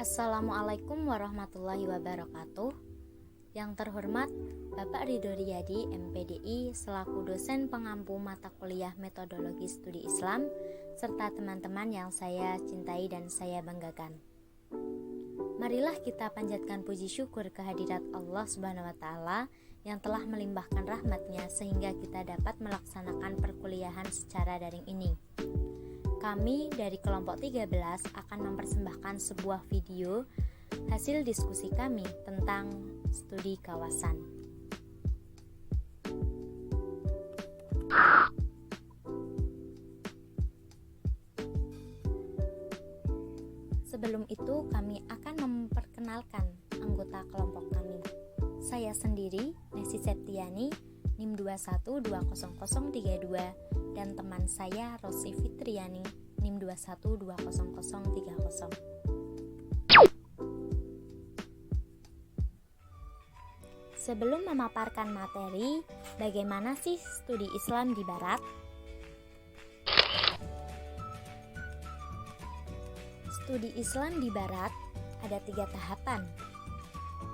Assalamualaikum warahmatullahi wabarakatuh. Yang terhormat Bapak Ridho Riyadi, MPDI, selaku dosen pengampu mata kuliah Metodologi Studi Islam, serta teman-teman yang saya cintai dan saya banggakan. Marilah kita panjatkan puji syukur kehadirat Allah Subhanahu wa Ta'ala yang telah melimpahkan rahmat-Nya sehingga kita dapat melaksanakan perkuliahan secara daring ini. Kami dari kelompok 13 akan mempersembahkan sebuah video hasil diskusi kami tentang studi kawasan. Sebelum itu kami akan memperkenalkan anggota kelompok kami. Saya sendiri, Nesi Septiani, NIM 21-20032, dan teman saya Rosi Fitriani, NIM 21-20030. Sebelum memaparkan materi, bagaimana sih studi Islam di Barat? Studi Islam di Barat ada 3 tahapan.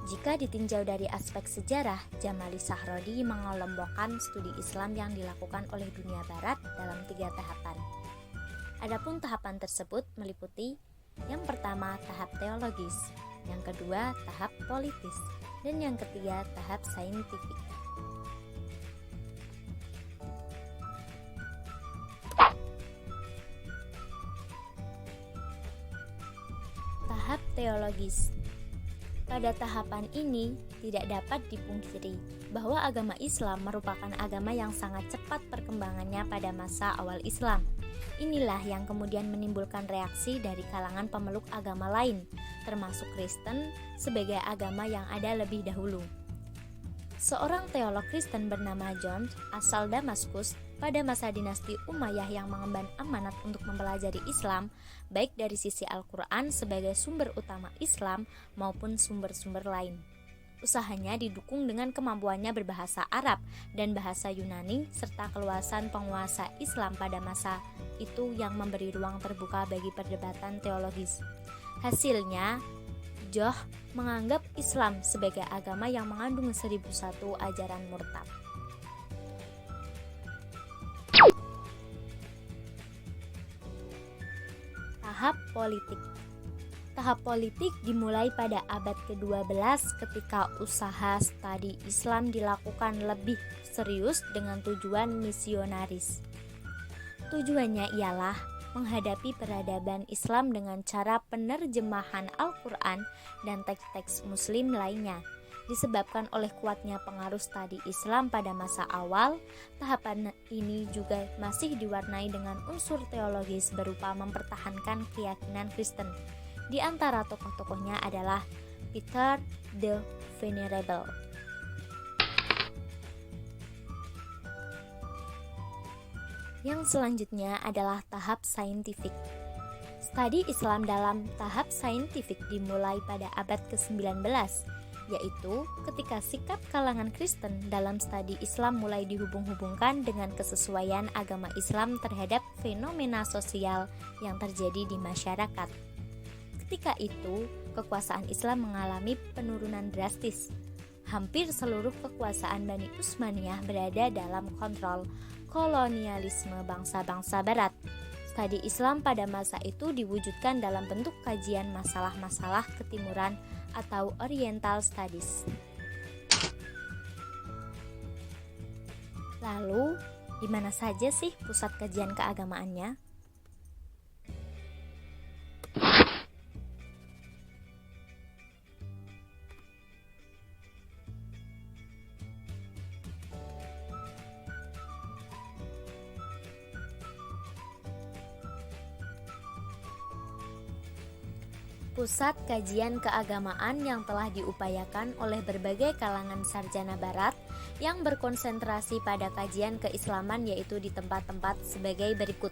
Jika ditinjau dari aspek sejarah, Jamali Sahrodi mengelompokkan studi Islam yang dilakukan oleh dunia Barat dalam 3 tahapan. Adapun tahapan tersebut meliputi yang pertama tahap teologis, yang kedua tahap politis, dan yang ketiga tahap saintifik. Tahap teologis. Pada tahapan ini tidak dapat dipungkiri bahwa agama Islam merupakan agama yang sangat cepat perkembangannya pada masa awal Islam. Inilah yang kemudian menimbulkan reaksi dari kalangan pemeluk agama lain, termasuk Kristen, sebagai agama yang ada lebih dahulu. Seorang teolog Kristen bernama John, asal Damaskus, pada masa dinasti Umayyah yang mengemban amanat untuk mempelajari Islam, baik dari sisi Al-Quran sebagai sumber utama Islam maupun sumber-sumber lain. Usahanya didukung dengan kemampuannya berbahasa Arab dan bahasa Yunani serta keluasan penguasa Islam pada masa itu yang memberi ruang terbuka bagi perdebatan teologis. Hasilnya, Joh menganggap Islam sebagai agama yang mengandung 1001 ajaran murtad. Tahap politik. Tahap politik dimulai pada abad ke-12 ketika usaha studi Islam dilakukan lebih serius dengan tujuan misionaris. Tujuannya ialah menghadapi peradaban Islam dengan cara penerjemahan Al-Quran dan teks-teks Muslim lainnya. Disebabkan oleh kuatnya pengaruh studi Islam pada masa awal, tahapan ini juga masih diwarnai dengan unsur teologis berupa mempertahankan keyakinan Kristen. Di antara tokoh-tokohnya adalah Peter the Venerable. Yang selanjutnya adalah tahap saintifik. Studi Islam dalam tahap saintifik dimulai pada abad ke-19, yaitu ketika sikap kalangan Kristen dalam studi Islam mulai dihubung-hubungkan dengan kesesuaian agama Islam terhadap fenomena sosial yang terjadi di masyarakat. Ketika itu, kekuasaan Islam mengalami penurunan drastis. Hampir seluruh kekuasaan Bani Utsmaniyah berada dalam kontrol kolonialisme bangsa-bangsa Barat. Studi Islam pada masa itu diwujudkan dalam bentuk kajian masalah-masalah ketimuran atau Oriental Studies. Lalu, di mana saja sih pusat kajian keagamaannya? Pusat kajian keagamaan yang telah diupayakan oleh berbagai kalangan sarjana Barat yang berkonsentrasi pada kajian keislaman yaitu di tempat-tempat sebagai berikut.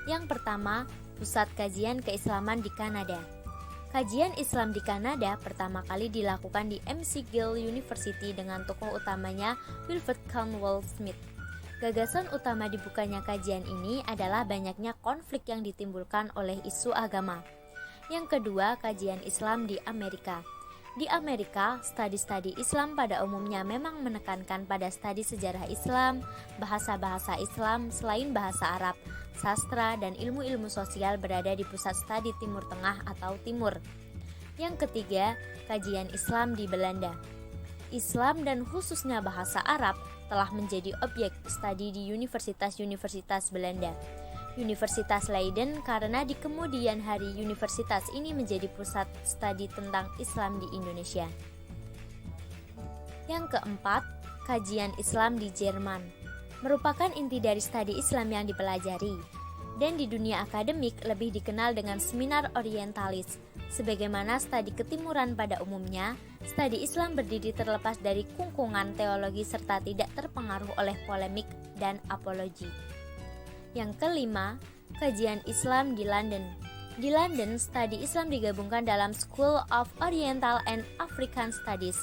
Yang pertama, Pusat Kajian Keislaman di Kanada. Kajian Islam di Kanada pertama kali dilakukan di McGill University dengan tokoh utamanya Wilfred Cornwall Smith. Gagasan utama dibukanya kajian ini adalah banyaknya konflik yang ditimbulkan oleh isu agama. Yang kedua, kajian Islam di Amerika. Di Amerika, studi-studi Islam pada umumnya memang menekankan pada studi sejarah Islam, bahasa-bahasa Islam selain bahasa Arab, sastra, dan ilmu-ilmu sosial berada di pusat studi Timur Tengah atau Timur. Yang ketiga, kajian Islam di Belanda. Islam dan khususnya bahasa Arab telah menjadi objek studi di universitas-universitas Belanda. Universitas Leiden karena di kemudian hari universitas ini menjadi pusat studi tentang Islam di Indonesia. Yang keempat, kajian Islam di Jerman merupakan inti dari studi Islam yang dipelajari dan di dunia akademik lebih dikenal dengan seminar orientalis. Sebagaimana studi ketimuran pada umumnya, studi Islam berdiri terlepas dari kungkungan teologi serta tidak terpengaruh oleh polemik dan apologi. Yang kelima, kajian Islam di London. Di London, studi Islam digabungkan dalam School of Oriental and African Studies,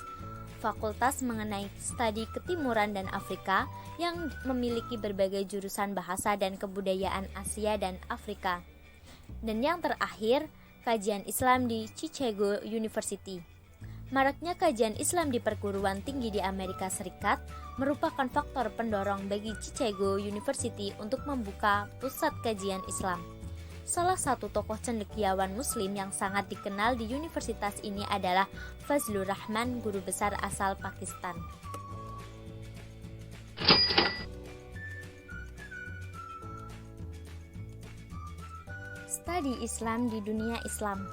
fakultas mengenai studi ketimuran dan Afrika yang memiliki berbagai jurusan bahasa dan kebudayaan Asia dan Afrika. Dan yang terakhir, kajian Islam di Chicago University. Maraknya kajian Islam di perguruan tinggi di Amerika Serikat merupakan faktor pendorong bagi Chicago University untuk membuka pusat kajian Islam. Salah satu tokoh cendekiawan Muslim yang sangat dikenal di universitas ini adalah Fazlur Rahman, guru besar asal Pakistan. Studi Islam di dunia Islam.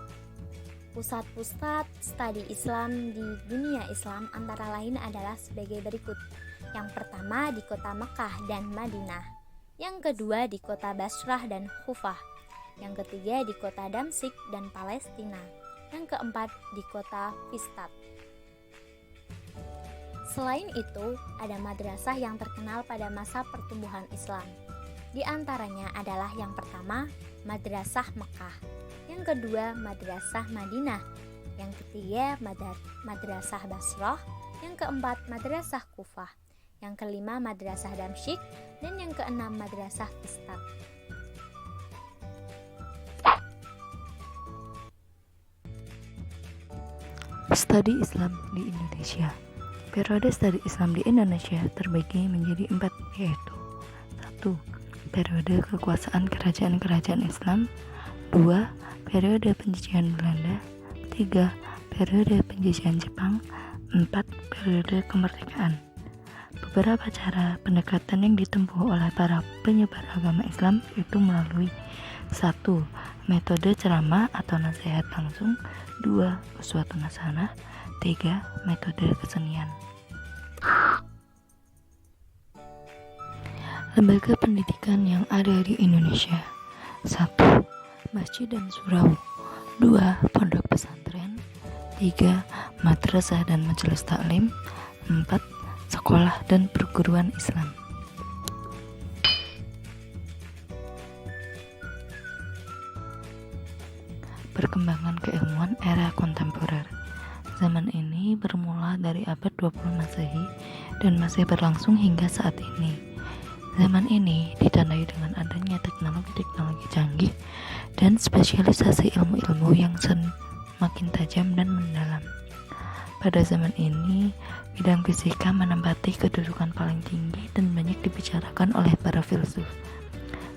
Pusat-pusat studi Islam di dunia Islam antara lain adalah sebagai berikut. Yang pertama di kota Mekah dan Madinah. Yang kedua di kota Basrah dan Kufah. Yang ketiga di kota Damsyik dan Palestina. Yang keempat di kota Fistat. Selain itu, ada madrasah yang terkenal pada masa pertumbuhan Islam. Di antaranya adalah yang pertama, Madrasah Mekah. Yang kedua, Madrasah Madinah. Yang ketiga, Madrasah Basrah. Yang keempat, Madrasah Kufah. Yang kelima, Madrasah Damsyik. Dan yang keenam, Madrasah Fistat. Studi Islam di Indonesia. Periode studi Islam di Indonesia terbagi menjadi 4, yaitu 1. Periode kekuasaan kerajaan-kerajaan Islam. 2. Periode penjajahan Belanda. 3. Periode penjajahan Jepang. 4. Periode kemerdekaan. Beberapa cara pendekatan yang ditempuh oleh para penyebar agama Islam itu melalui 1. Metode ceramah atau nasihat langsung. 2. Uswatun hasanah. 3. Metode kesenian. Lembaga pendidikan yang ada di Indonesia. 1. Masjid dan surau. 2. Pondok pesantren. 3. Madrasah dan majelis taklim. 4. Sekolah dan perguruan Islam. Perkembangan keilmuan era kontemporer. Zaman ini bermula dari abad 20 Masehi dan masih berlangsung hingga saat ini. Zaman ini ditandai dengan adanya teknologi-teknologi canggih dan spesialisasi ilmu-ilmu yang semakin tajam dan mendalam. Pada zaman ini, bidang fisika menempati kedudukan paling tinggi dan banyak dibicarakan oleh para filsuf.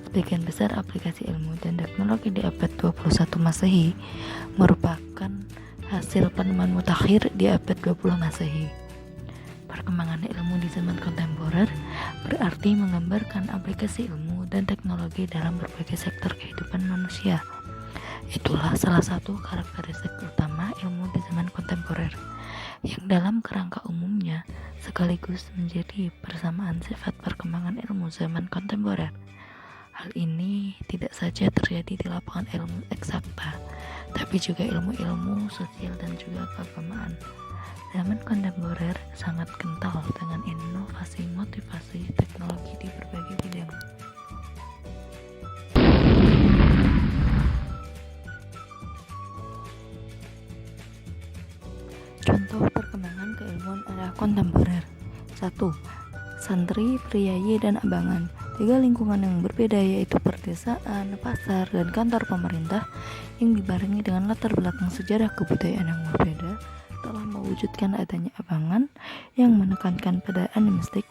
Sebagian besar aplikasi ilmu dan teknologi di abad 21 Masehi merupakan hasil penemuan mutakhir di abad 20 Masehi. Perkembangan ilmu di zaman kontemporer berarti menggambarkan aplikasi ilmu dan teknologi dalam berbagai sektor kehidupan manusia. Itulah salah satu karakteristik utama ilmu di zaman kontemporer, yang dalam kerangka umumnya sekaligus menjadi persamaan sifat perkembangan ilmu zaman kontemporer. Hal ini tidak saja terjadi di lapangan ilmu eksakta, tapi juga ilmu-ilmu sosial dan juga keagamaan. Zaman kontemporer sangat kental dengan inovasi motivasi teknologi di berbagai bidang. Contoh perkembangan keilmuan era kontemporer. 1. Santri, priyayi, dan abangan. Tiga lingkungan yang berbeda yaitu perdesaan, pasar, dan kantor pemerintah yang dibarengi dengan latar belakang sejarah kebudayaan yang berbeda telah mewujudkan adanya abangan yang menekankan pada animistik,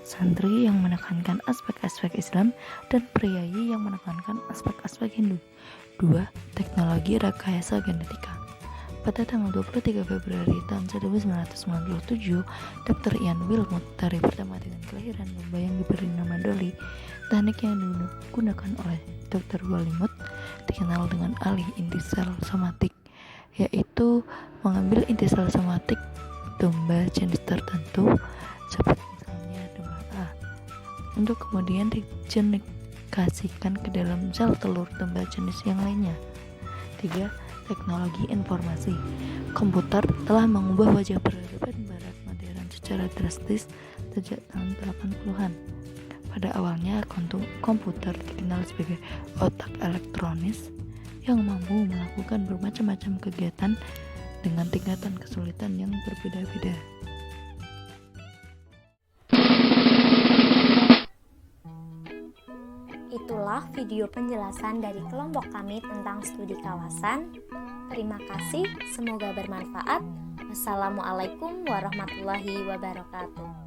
santri yang menekankan aspek-aspek Islam, dan priayi yang menekankan aspek-aspek Hindu. 2. Teknologi rekayasa genetika. Pada tanggal 23 Februari tahun 1997, Dr. Ian Wilmut dari Pertama dengan Kelahiran Mumbai yang diberi nama Dolly, teknik yang digunakan oleh Dr. Wilmut dikenal dengan alih inti sel somatik, yaitu mengambil inti sel somatik domba jenis tertentu seperti misalnya domba A untuk kemudian digenikasikan ke dalam sel telur domba jenis yang lainnya. 3. Teknologi informasi. Komputer telah mengubah wajah peradaban barat modern secara drastis sejak tahun 80-an. Pada awalnya komputer dikenal sebagai otak elektronis yang mampu melakukan bermacam-macam kegiatan dengan tingkatan kesulitan yang berbeda-beda. Itulah video penjelasan dari kelompok kami tentang studi kawasan. Terima kasih, semoga bermanfaat. Wassalamualaikum warahmatullahi wabarakatuh.